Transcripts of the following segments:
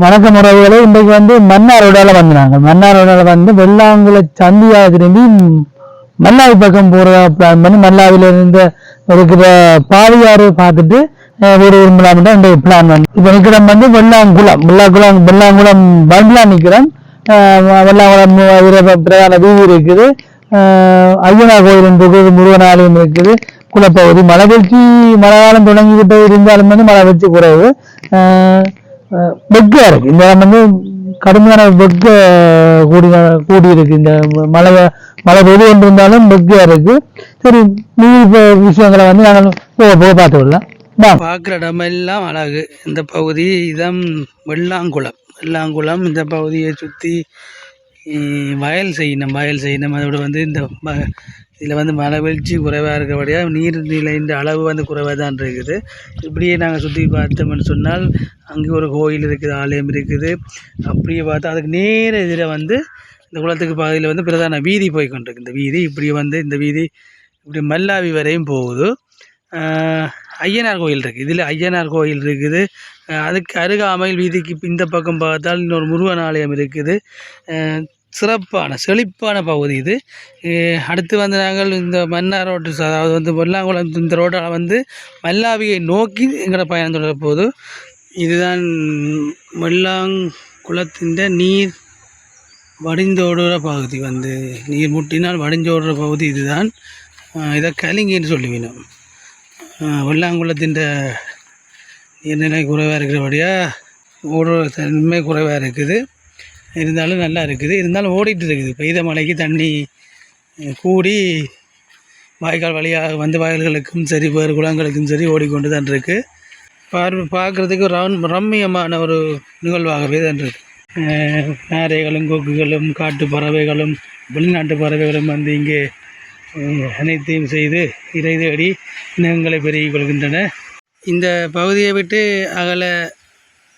வணக்கம் உறவுகளை இன்றைக்கு மன்னாரோடால வந்தாங்க. மன்னாரோடால வெள்ளாங்குள சந்தியா திரும்பி மல்லாவி பக்கம் போறதா பிளான் பண்ணி மல்லாவில இருந்து இருக்கிற பாலியாறு பார்த்துட்டு ஒரு விரும்பலாம் இன்றைக்கு பிளான் பண்ணி இப்ப நிக்கிறோம் வெள்ளாங்குளம் பண்ட்லா நிக்கிறோம். வெள்ளாங்குளம் பிரதான வீதி இருக்குது. ஐயனார் கோயில் இருக்குது, முருகன் ஆலயம் இருக்குது. குளப்பகுதி மழை வீழ்ச்சி மழை காலம் தொடங்கிக்கிட்டு இருந்தாலும் மழை வீழ்ச்சி குறைவு. வெக்கையா இருக்கு இந்த கடுமையான வெக்க கூடி இருக்கு. இந்த மழை மழை பெய்து கொண்டிருந்தாலும் வெக்கையா இருக்கு. சரி, நீர் விஷயங்களை நாங்கள் போக போக பார்த்து விடலாம். பார்க்குற இடமெல்லாம் அழகு. இந்த பகுதி இதான் வெள்ளாங்குளம். இந்த பகுதியை சுற்றி வயல் செய்யணும். அதோட இந்த இதில் மழை வீழ்ச்சி குறைவாக இருக்கிறபடியாக நீர்நிலைன்ற அளவு குறைவாக தான் இருக்குது. இப்படியே நாங்கள் சுற்றி பார்த்தோம்னு சொன்னால் அங்கே ஒரு கோயில் இருக்குது, ஆலயம் இருக்குது. அப்படியே பார்த்தா அதுக்கு நேர எதிர இந்த குளத்துக்கு பகுதியில் பிரதான வீதி போய் கொண்டிருக்கு. இந்த வீதி இந்த வீதி இப்படி மல்லாவி வரையும் போகுது. ஐயனார் கோயில் இருக்குது, இதில் ஐயனார் கோயில் இருக்குது. அதுக்கு அருகாமையில் வீதிக்கு இந்த பக்கம் பார்த்தால் இன்னொரு முருகன் ஆலயம் இருக்குது. சிறப்பான செழிப்பான பகுதி இது. அடுத்து நாங்கள் இந்த மன்னார் ரோட்டு, அதாவது வெள்ளாங்குளம் இந்த ரோட்டால் மல்லாவியை நோக்கி எங்களோட பயணம் தொடர போகுது. இதுதான் வெள்ளாங்குளத்தின் நீர் வடிந்தோடுற பகுதி. நீர் முட்டினால் வடிஞ்சோடுற பகுதி இதுதான். இதை கலிங்கின்னு சொல்லுவினோம். வெள்ளாங்குளத்தின் நீர்நிலை குறைவாக இருக்கிறபடியாக ஓடுற தன்மை குறைவாக இருக்குது. இருந்தாலும் நல்லா இருக்குது. இருந்தாலும் ஓடிட்டு இருக்குது. பெய்த மழைக்கு தண்ணி கூடி வாய்க்கால் வழியாக வயல்களுக்கும் சரி வேறு குளங்களுக்கும் சரி ஓடிக்கொண்டு தான் இருக்குது. பார்க்குறதுக்கு ரம்மியமான ஒரு நிகழ்வாகவே தான் இருக்குது. நாரைகளும் கொக்குகளும் காட்டு பறவைகளும் வெளிநாட்டு பறவைகளும் இங்கே அனைத்தையும் செய்து இறை தேடி இனங்களை பெருகிக் கொள்கின்றன. இந்த பகுதியை விட்டு அகல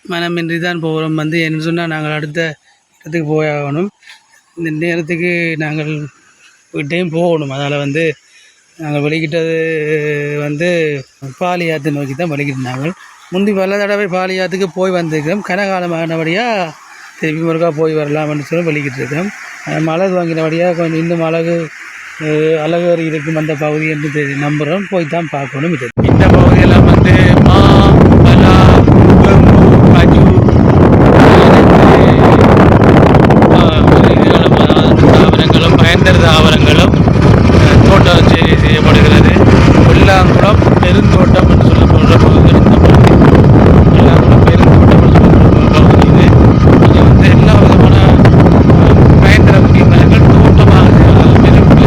மனமின்றி தான் போகிறோம். என்ன சொன்னால் நாங்கள் அடுத்த இடத்துக்கு போயாகணும். இந்த நேரத்துக்கு நாங்கள் வீட்டையும் போகணும். அதால் நாங்கள் வெளிக்கிட்டது பாலியாற்று நோக்கி தான் வெளிக்கிட்டு நாங்கள் முந்தி பல தடவை பாலியாற்றுக்கு போய் வந்திருக்கிறோம். கனகாலமானபடியாக திருப்பி முருகா போய் வரலாம்னு சொல்லி வெளிக்கிட்டு இருக்கோம். மழை வாங்கினபடியாக கொஞ்சம் இன்னும் அழகு இருக்கும் அந்த பகுதி என்று நம்புகிறோம். போய் தான் பார்க்கணும். இந்த பகுதியெல்லாம் மா பலா காஜு தாவரங்களும் பயன்தர தாவரங்களும் தோட்டம் செய்யப்படுகிறது. வெள்ளாங்குளம் பெருந்தோட்டம் என்று சொல்லப்படுற பகுதி. வெள்ளாங்குளம் பெருந்தோட்டம் என்று சொல்லப்படுற பகுதி இது. இங்கே எல்லா விதமான பயன்தரக்கூடிய மரங்கள் தோட்டமாக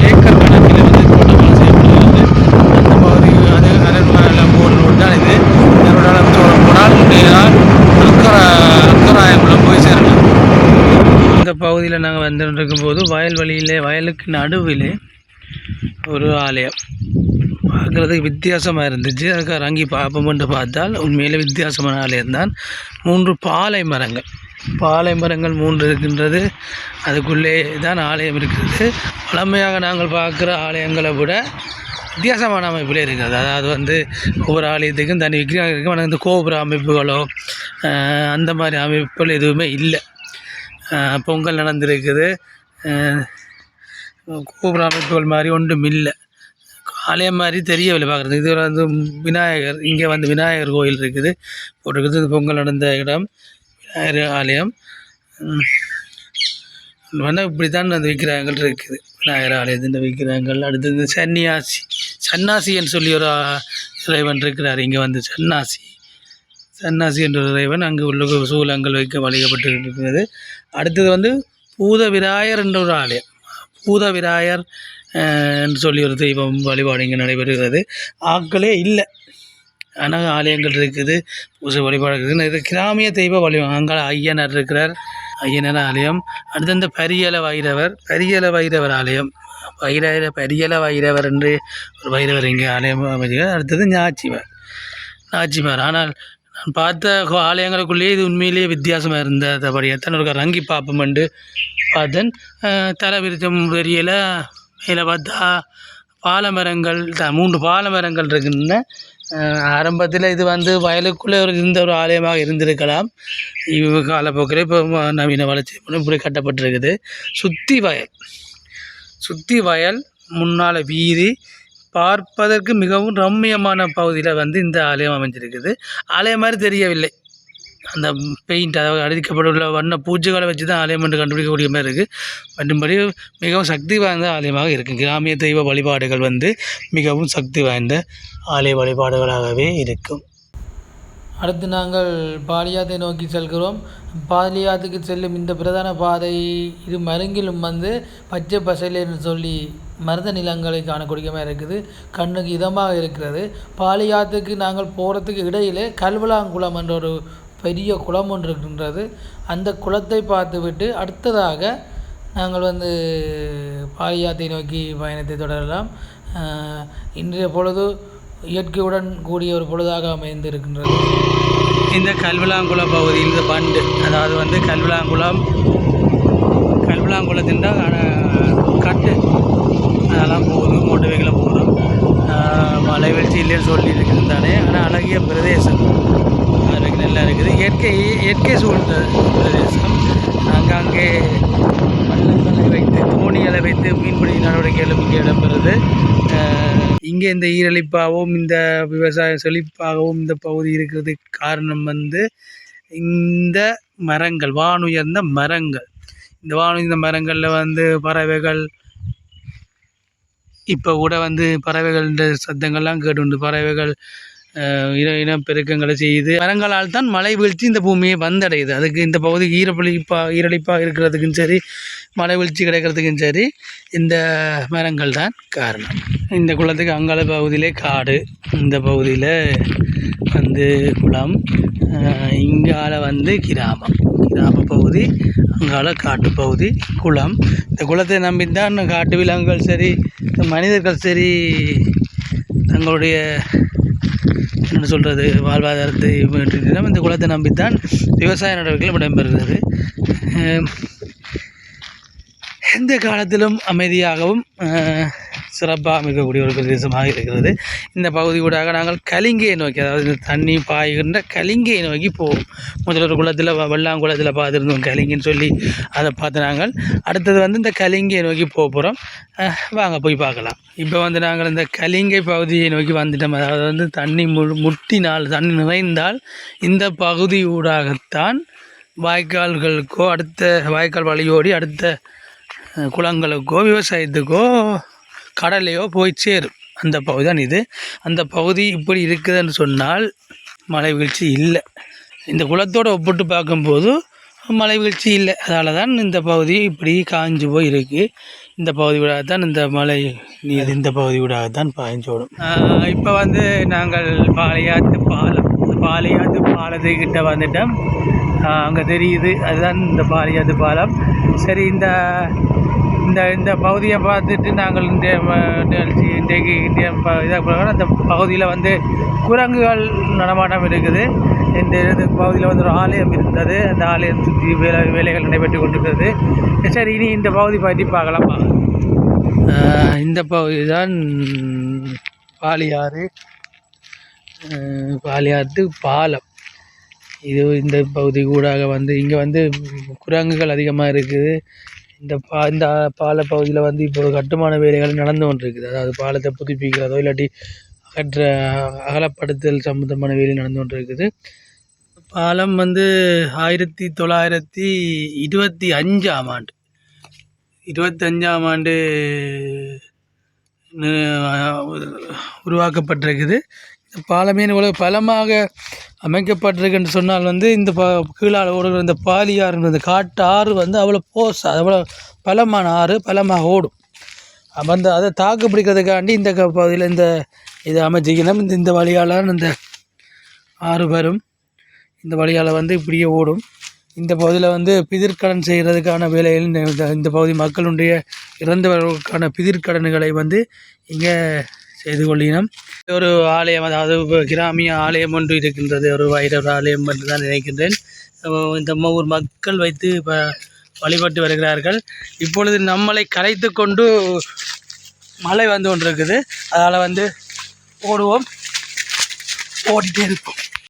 ஏக்கர் கணக்கில் தோட்டமாக செய்யப்படுகிறது. அந்த பகுதி அனர்வாலம் ரோடு தான் இது. இந்த ரோடால் போனால் நேரால் அக்கராயங்குளம் போய் சேரலாம். இந்த பகுதியில் நாங்கள் இருக்கும்போது வயலுக்கு நடுவிலே ஒரு ஆலயம் பார்க்குறதுக்கு வித்தியாசமாக இருந்துச்சு. அதுக்கு இறங்கி பார்ப்போம்னு பார்த்தால் உண்மையிலே வித்தியாசமான ஆலயம்தான். 3 பாலை மரங்கள் 3 இருக்கின்றது. அதுக்குள்ளே தான் ஆலயம் இருக்கிறது. பழமையாக நாங்கள் பார்க்குற ஆலயங்களை விட வித்தியாசமான அமைப்பிலே இருக்கிறது. அதாவது ஒவ்வொரு ஆலயத்துக்கும் தனி விக்கிரகம் இருக்கும். ஆனால் இந்த கோபுர அமைப்புகளோ அந்த மாதிரி அமைப்புகள் எதுவுமே இல்லை. பொங்கல் நடந்திருக்குது. கோபுர அமைப்புகள் மாதிரி ஒன்றும் இல்லை. ஆலயம் மாதிரி தெரியவில்லை பார்க்குறது. இது விநாயகர், இங்கே விநாயகர் கோயில் இருக்குது போட்டிருக்குது. பொங்கல் நடந்த இடம் விநாயகர் ஆலயம். இப்படி தான் அந்த விக்கிரகங்கள் இருக்குது. விநாயகர் ஆலயத்தின் விக்கிரகங்கள். அடுத்தது சன்னாசி என்று சொல்லி ஒரு இறைவன் இருக்கிறார். இங்கே சன்னாசி என்ற இறைவன் அங்கு உள்ள சூலங்கள் வைக்க வழிபட்டு இருக்கிறது. அடுத்தது பூதவிராயர் என்ற ஒரு ஆலயம். பூதவிராயர் என்று சொல்லி ஒரு தெய்வம் வழிபாடு இங்கே நடைபெறுகிறது. ஆட்களே இல்லை, ஆனால் ஆலயங்கள் இருக்குது, பூசை வழிபாடு இருக்குது. இது கிராமிய தெய்வ வழிபாடு. அங்கே ஐயனார் இருக்கிறார், ஐயனார் ஆலயம். அடுத்து இந்த பரியல வைரவர் ஆலயம். பரியல வைரவர் என்று ஒரு வைரவர் இங்கே ஆலயம் அமைச்சிருக்கார். அடுத்தது நாச்சிமார். ஆனால் நான் பார்த்த ஆலயங்களுக்குள்ளேயே இது உண்மையிலேயே வித்தியாசமாக இருந்தபடியாகத்தான் ஒரு ரங்கி பார்ப்போம்ண்டு பார்த்தேன். தலை விரிச்சம் தெரியலை. மேலே பார்த்தா பாலமரங்கள் 3 பாலமரங்கள் இருக்குன்னு ஆரம்பத்தில் இது வந்து வயலுக்குள்ளே இருந்த ஒரு ஆலயமாக இருந்திருக்கலாம். காலப்போக்கில் இப்போ நவீன வளர்ச்சி இப்படி கட்டப்பட்டிருக்குது. சுற்றி வயல் முன்னால் வீதி, பார்ப்பதற்கு மிகவும் ரம்மியமான பகுதியில் வந்து இந்த ஆலயம் அமைஞ்சிருக்குது. ஆலயம் மாதிரி தெரியவில்லை, அந்த பெயிண்ட் அதாவது அடிக்கப்பட்டுள்ள வண்ண பூச்சிகளை வச்சு தான் ஆலயம் என்று கண்டுபிடிக்கக்கூடிய மாதிரி இருக்குது. மற்றும்படி மிகவும் சக்தி வாய்ந்த ஆலயமாக இருக்குது. கிராமிய தெய்வ வழிபாடுகள் வந்து மிகவும் சக்தி வாய்ந்த ஆலய வழிபாடுகளாகவே இருக்கும். அடுத்து நாங்கள் பாலியாத்தை நோக்கி செல்கிறோம். பாலியாத்துக்கு செல்லும் இந்த பிரதான பாதை இது மருங்கிலும் வந்து பச்சை பசையில்னு சொல்லி மருத நிலங்களை காணக்கூடிய மாதிரி இருக்குது. கண்ணுக்கு இதமாக இருக்கிறது. பாலியாத்துக்கு நாங்கள் போகிறதுக்கு இடையிலே கல்வலாங்குளம் என்ற ஒரு பெரிய குளம் ஒன்று இருக்கின்றது. அந்த குளத்தை பார்த்துவிட்டு அடுத்ததாக நாங்கள் வந்து பாலியாத்தை நோக்கி பயணத்தை தொடரலாம். இன்றைய பொழுது இயற்கையுடன் கூடிய ஒரு பொழுதாக அமைந்திருக்கின்றது. இந்த கல்வலாங்குளம் பகுதி, இந்த பண்டு அதாவது வந்து கல்வலாங்குளத்தின் கட்டு அதெல்லாம் போகுது, மோட்டர் வெஹிக்கில் போகிறோம். மலை வீழ்ச்சி இல்லைன்னு சொல்லி இருக்குது தானே, ஆனால் அழகிய பிரதேசம் அதுக்கு நல்லா இருக்குது. இயற்கை சூழ்ந்த பிரதேசம். அங்கங்கே வள்ளங்களை வைத்து தோணிகளை வைத்து மீன்பிடி நடவடிக்கைகளும் இங்கே இடம்பெறுது. இங்கே இந்த ஈரழிப்பாகவும் இந்த விவசாய செழிப்பாகவும் இந்த பகுதி இருக்கிறதுக்கு காரணம் வந்து இந்த மரங்கள், வானுயர்ந்த மரங்கள். இந்த வானுயர்ந்த மரங்களில் வந்து பறவைகள், இப்போ கூட வந்து பறவைகள் சத்தங்கள்லாம் கேட்டு பறவைகள் இனப்பெருக்கங்களை செய்யுது. மரங்களால் தான் மழை வீழ்ச்சி இந்த பூமியை வந்தடையுது. அதுக்கு இந்த பகுதிக்கு ஈரழிப்பாக இருக்கிறதுக்கும் சரி, மழை வீழ்ச்சி கிடைக்கிறதுக்கும் சரி இந்த மரங்கள் தான் காரணம். இந்த குளத்துக்கு அங்காள பகுதியிலே காடு, இந்த பகுதியில் வந்து குளம், இங்கால வந்து கிராம பகுதி, அங்கால காட்டு பகுதி, குளம். இந்த குளத்தை நம்பித்தான் காட்டு விலங்குகள் சரி, மனிதர்கள் சரி தங்களுடைய என்ன சொல்கிறது வாழ்வாதாரத்தை மீட்டிடம் இந்த குளத்தை நம்பித்தான் விவசாய நடவடிக்கைகள் இடம்பெறுகிறது. எந்த காலத்திலும் அமைதியாகவும் சிறப்பாக அமைக்கக்கூடிய ஒரு பிரதேசமாக இருக்கிறது. இந்த பகுதி ஊடாக நாங்கள் கலிங்கையை நோக்கி, அதாவது இந்த தண்ணி பாய்கின்ற கலிங்கையை நோக்கி போவோம். முதல்ல ஒரு குளத்தில் வெள்ளாங்குளத்தில் பார்த்துருந்தோம் கலிங்கன்னு சொல்லி, அதை பார்த்து நாங்கள் அடுத்தது வந்து இந்த கலிங்கையை நோக்கி போகிறோம். வாங்க போய் பார்க்கலாம். இப்போ வந்து நாங்கள் இந்த கலிங்கை பகுதியை நோக்கி வந்துட்டோம். அதாவது வந்து தண்ணி முட்டினால், தண்ணி நிறைந்தால் இந்த பகுதி ஊடாகத்தான் வாய்க்கால்களுக்கோ அடுத்த வாய்க்கால் வழியோடி அடுத்த குளங்களுக்கோ விவசாயத்துக்கோ கடலையோ போய் சேரும். அந்த பகுதி தான் இது. அந்த பகுதி இப்படி இருக்குதுன்னு சொன்னால் மழை வீழ்ச்சி இல்லை. இந்த குளத்தோடு ஒப்பிட்டு பார்க்கும்போது மழை வீழ்ச்சி இல்லை. அதனால தான் இந்த பகுதி இப்படி காஞ்சு போய் இருக்குது. இந்த பகுதி விடாகத்தான் இந்த மழை நீர் இந்த பகுதி விடாகத்தான் பாய்ஞ்சோடும். இப்போ வந்து நாங்கள் பாளையாத்து பாலத்துக்கிட்ட வந்துட்டோம். அங்கே தெரியுது, அதுதான் இந்த பாளையாத்து பாலம். சரி, இந்த இந்த பகுதியை பார்த்துட்டு நாங்கள் இன்றைக்கு இதாக அந்த பகுதியில் வந்து குரங்குகள் நடமாட்டம் இருக்குது. இந்த பகுதியில் வந்து ஒரு ஆலயம் இருந்தது. அந்த ஆலயம் சுற்றி வேலைகள் நடைபெற்று கொண்டிருக்கிறது. சரி, இனி இந்த பகுதி பற்றி பார்க்கலாமா? இந்த பகுதி தான் பாலியாத்து பாலம். இது இந்த பகுதி கூடாக வந்து இங்கே வந்து குரங்குகள் அதிகமாக இருக்குது. இந்த பால பகுதியில் வந்து இப்போ கட்டுமான வேலைகள் நடந்து கொண்டிருக்குது. அதாவது பாலத்தை புதுப்பிக்கிறதோ இல்லாட்டி அகலப்படுத்தல் சம்பந்தமான வேலை நடந்து கொண்டிருக்குது. பாலம் வந்து 1925ஆம் ஆண்டு உருவாக்கப்பட்டிருக்குது. இந்த பாலமே இவ்வளவு பலமாக அமைக்கப்பட்டிருக்குன்னு சொன்னால் வந்து இந்த கீழால் ஓடுகிற இந்த பாலியாறு, இந்த காட்டு ஆறு வந்து அவ்வளோ அவ்வளோ பலமான ஆறு, பலமாக ஓடும். அப்போ அதை தாக்கு பிடிக்கிறதுக்காண்டி இந்த பகுதியில் இதை அமைச்சிக்கணும். இந்த வழியால் இந்த ஆறு வரும். இந்த வழியால் வந்து இப்படியே ஓடும். இந்த பகுதியில் வந்து பிதிர்க்கடன் செய்கிறதுக்கான வேலைகள் இந்த பகுதி மக்களுடைய இறந்தவர்களுக்கான பிதிர்க்கடன்களை வந்து இங்கே செய்து கொள்ளினோம். ஒரு ஆலயம், அதாவது கிராமிய ஆலயம் ஒன்று இருக்கின்றது. ஒரு வைரவர் ஆலயம் என்று தான் நினைக்கின்றேன். இந்த ஊர் மக்கள் வைத்து வழிபட்டு வருகிறார்கள். இப்பொழுது நம்மளை கலைத்து கொண்டு மழை வந்து கொண்டிருக்குது. அதனால் வந்து ஓடுவோம். ஓடிட்டே இருக்கும்.